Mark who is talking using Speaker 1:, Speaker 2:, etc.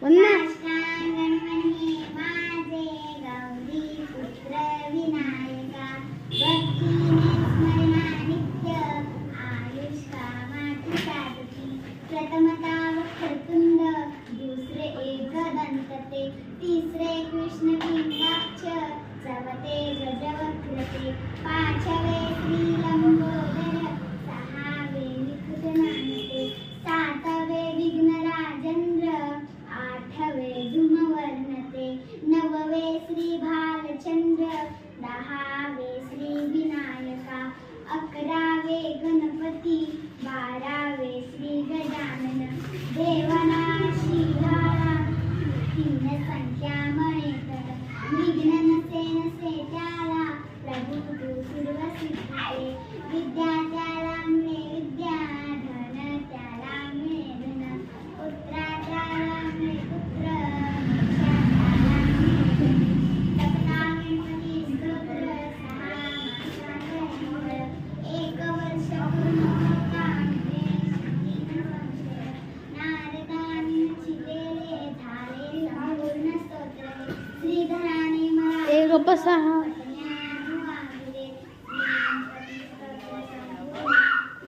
Speaker 1: गणपती माझे गौरी पुत्र विनायका भक्तीने स्मरणा नित्य आयुष्कामाची साधती प्रथमता वक्रतुंड दुसरे एकदंत ते तिसरे कृष्ण पिंडाक्ष चवथे गजवक्रते पाचवे श्रीलंबोदर सहावे विकृतनामते सातवे विघ्नराजेंद्र आठवे धूमवर्णते नववे श्री भालचंद्र दहावे श्री विनायका अकरावे गणपती बारावे श्री गजानन देवाना शिवाला तीन संख्या मणेतर विघ्न नसे नसे त्याला प्रभू तू सर्वसिद्धते विद्या त्याला मिळे विद्या धन त्याला मिळे धन पुत्रा त्याला मिळे पुत्र मोक्षा त्याला मिळे सप्ता गणपती स्तोत्र सहा मासाचे एक वर्ष पूर्ण होता नारदानी चितेले झाले संपूर्ण स्तोत्र श्रीधराने मला
Speaker 2: बसा